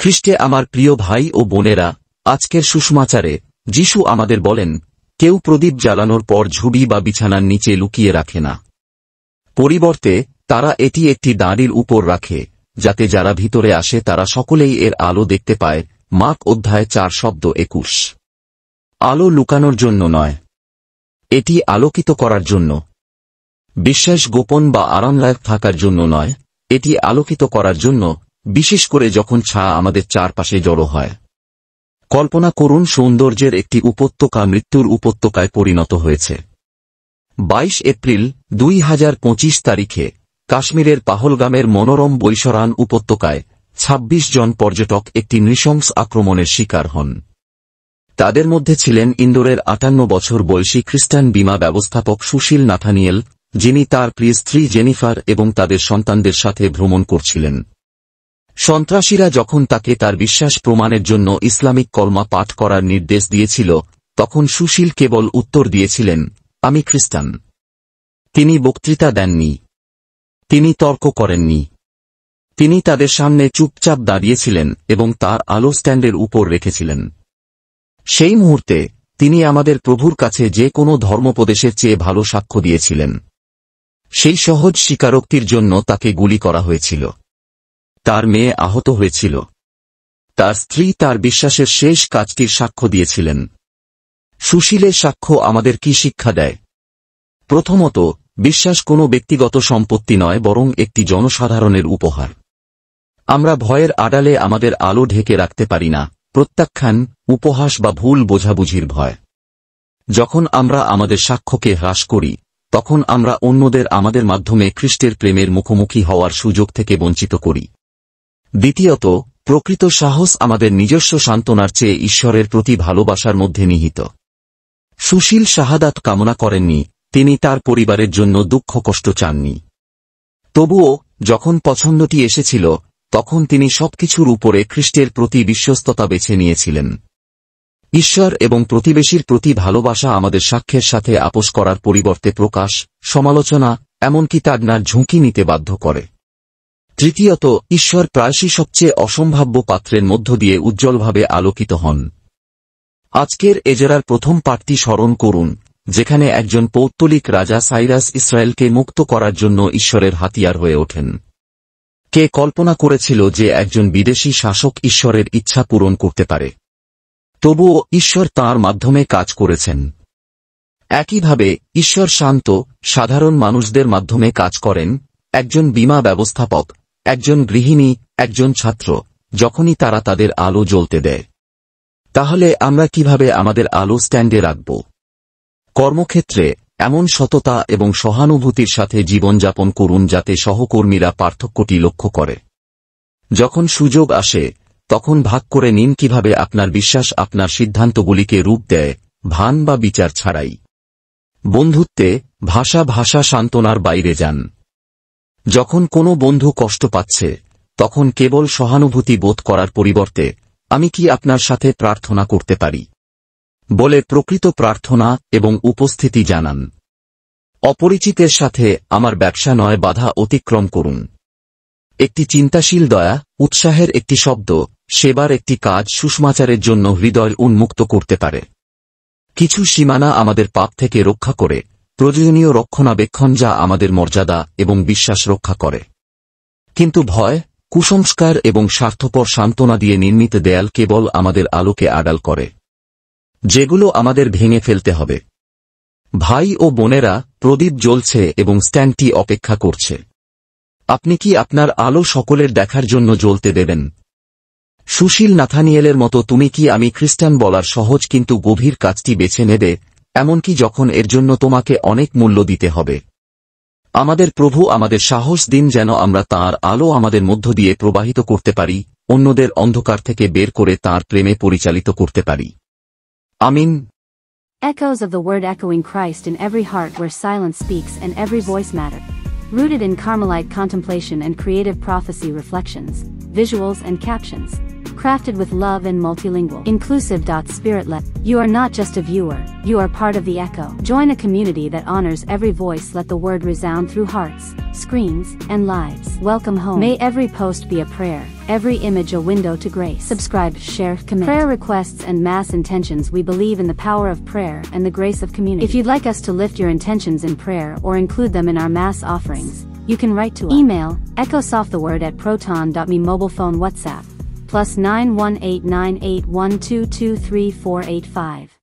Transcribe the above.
খ্রিস্টে আমার প্রিয় ভাই ও বোনেরা, আজকের সুসমাচারে যিশু আমাদের বলেন, কেউ প্রদীপ জ্বালানোর পর ঝুড়ি বা বিছানার নিচে লুকিয়ে রাখে না। পরিবর্তে তারা এটি একটি দাঁড়ির উপর রাখে, যাতে যারা ভিতরে আসে তারা সকলেই এর আলো দেখতে পায়। মার্ক অধ্যায় 4:21। আলো লুকানোর জন্য নয়, এটি আলোকিত করার জন্য। বিশ্বাস গোপন বা আরামদায়ক থাকার জন্য নয়, এটি আলোকিত করার জন্য, বিশেষ করে যখন ছায়া আমাদের চারপাশে জড়ো হয়। কল্পনা করুন সৌন্দর্যের একটি উপত্যকা মৃত্যুর উপত্যকায় পরিণত হয়েছে। 22 এপ্রিল 2025 তারিখে কাশ্মীরের পাহলগামের মনোরম বৈশরান উপত্যকায় 26 জন পর্যটক একটি নৃশংস আক্রমণের শিকার হন। তাদের মধ্যে ছিলেন ইন্দোরের 58 বছর বয়সী খ্রিস্টান বীমা ব্যবস্থাপক সুশীল নাথানিয়েল, যিনি তার প্রিয় স্ত্রী জেনিফার এবং তাদের সন্তানদের সাথে ভ্রমণ করছিলেন। সন্ত্রাসীরা যখন তাকে তার বিশ্বাস প্রমাণের জন্য ইসলামিক কলমা পাঠ করার নির্দেশ দিয়েছিল, তখন সুশীল কেবল উত্তর দিয়েছিলেন, আমি খ্রিস্টান। তিনি বক্তৃতা দেননি, তিনি তর্ক করেননি। তিনি তাদের সামনে চুপচাপ দাঁড়িয়েছিলেন এবং তার আলো স্ট্যান্ডের উপর রেখেছিলেন। সেই মুহূর্তে তিনি আমাদের প্রভুর কাছে যে কোনো ধর্মোপদেশের চেয়ে ভালো সাক্ষ্য দিয়েছিলেন। সেই সহজ স্বীকারোক্তির জন্য তাকে গুলি করা হয়েছিল। তার মেয়ে আহত হয়েছিল। তার স্ত্রী তার বিশ্বাসের শেষ কাজটির সাক্ষ্য দিয়েছিলেন। সুশীলের সাক্ষ্য আমাদের কি শিক্ষা দেয়? প্রথমত, বিশ্বাস কোনো ব্যক্তিগত সম্পত্তি নয়, বরং একটি জনসাধারণের উপহার। আমরা ভয়ের আড়ালে আমাদের আলো ঢেকে রাখতে পারি না, প্রত্যাখ্যান, উপহাস বা ভুল বোঝাবুঝির ভয়। যখন আমরা আমাদের সাক্ষ্যকে হ্রাস করি, তখন আমরা অন্যদের আমাদের মাধ্যমে খ্রিস্টের প্রেমের মুখোমুখি হওয়ার সুযোগ থেকে বঞ্চিত করি। দ্বিতীয়ত, প্রকৃত সাহস আমাদের নিজস্ব সান্ত্বনার চেয়ে ঈশ্বরের প্রতি ভালোবাসার মধ্যে নিহিত। সুশীল শাহাদাত কামনা করেননি, তিনি তার পরিবারের জন্য দুঃখ কষ্ট চাননি। তবুও যখন পছন্দটি এসেছিল, তখন তিনি সবকিছুর উপরে খ্রিস্টের প্রতি বিশ্বস্ততা বেছে নিয়েছিলেন। ঈশ্বর এবং প্রতিবেশীর প্রতি ভালোবাসা আমাদের সাক্ষ্যের সাথে আপোস করার পরিবর্তে প্রকাশ, সমালোচনা, এমনকি তাড়নার ঝুঁকি নিতে বাধ্য করে। তৃতীয়ত, ঈশ্বর প্রায়শই সবচেয়ে অসম্ভাব্য পাত্রের মধ্য দিয়ে উজ্জ্বলভাবে আলোকিত হন। আজকের এজরার প্রথম পাঠটি স্মরণ করুন, যেখানে একজন পৌত্তলিক রাজা সাইরাস ইসরায়েলকে মুক্ত করার জন্য ঈশ্বরের হাতিয়ার হয়ে ওঠেন। কে কল্পনা করেছিল যে একজন বিদেশী শাসক ঈশ্বরের ইচ্ছা পূরণ করতে পারে? তবুও ঈশ্বর তাঁর মাধ্যমে কাজ করেছেন। একইভাবে ঈশ্বর শান্ত, সাধারণ মানুষদের মাধ্যমে কাজ করেন, একজন বীমা ব্যবস্থাপক, একজন গৃহিণী, একজন ছাত্র, যখনই তারা তাদের আলো জ্বলতে দেয়। তাহলে আমরা কিভাবে আমাদের আলো স্ট্যান্ডে রাখব? কর্মক্ষেত্রে এমন সততা এবং সহানুভূতির সাথে জীবনযাপন করুন যাতে সহকর্মীরা পার্থক্যটি লক্ষ্য করে। যখন সুযোগ আসে, তখন ভাগ করে নিন কিভাবে আপনার বিশ্বাস আপনার সিদ্ধান্তগুলিকে রূপ দেয়, ভান বা বিচার ছাড়াই। বন্ধুত্বে ভাষা সান্ত্বনার বাইরে যান। যখন কোনো বন্ধু কষ্ট পাচ্ছে, তখন কেবল সহানুভূতি বোধ করার পরিবর্তে, আমি কি আপনার সাথে প্রার্থনা করতে পারি বলে প্রকৃত প্রার্থনা এবং উপস্থিতি জানান। অপরিচিতের সাথে আমার ব্যবসা নয় বাধা অতিক্রম করুন। একটি চিন্তাশীল দয়া, উৎসাহের একটি শব্দ, সেবার একটি কাজ সুসমাচারের জন্য হৃদয় উন্মুক্ত করতে পারে। কিছু সীমানা আমাদের পাপ থেকে রক্ষা করে, প্রয়োজনীয় রক্ষণাবেক্ষণ যা আমাদের মর্যাদা এবং বিশ্বাস রক্ষা করে। কিন্তু ভয়, কুসংস্কার এবং স্বার্থপর সান্ত্বনা দিয়ে নির্মিত দেয়াল কেবল আমাদের আলোকে আড়াল করে, যেগুলো আমাদের ভেঙে ফেলতে হবে। ভাই ও বোনেরা, প্রদীপ জ্বলছে এবং স্ট্যান্ডটি অপেক্ষা করছে। আপনি কি আপনার আলো সকলের দেখার জন্য জ্বলতে দেবেন? সুশীল নাথানিয়েলের মতো তুমি কি আমি খ্রিস্টান বলার সহজ কিন্তু গভীর কাজটি বেছে নেবে, এমনকি যখন এর জন্য তোমাকে অনেক মূল্য দিতে হবে? আমাদের প্রভু আমাদের সাহস দিন যেন আমরা তাঁর আলো আমাদের মধ্য দিয়ে প্রবাহিত করতে পারি, অন্যদের অন্ধকার থেকে বের করে তাঁর প্রেমে পরিচালিত করতে পারি। আমিন। Echoes of the word echoing Christ in every heart where silence speaks and every voice matter. Rooted in Carmelite contemplation and creative prophecy reflections, visuals and captions. Crafted with love and multilingual. Inclusive. Spirit-led. You are not just a viewer, you are part of the Echo. Join a community that honors every voice. Let the word resound through hearts, screens, and lives. Welcome home. May every post be a prayer, every image a window to grace. Subscribe, share, commit. Prayer requests and mass intentions. We believe in the power of prayer and the grace of community. If you'd like us to lift your intentions in prayer or include them in our mass offerings, you can write to us. Email, echosofttheword@proton.me. Mobile phone WhatsApp, +9189812238485.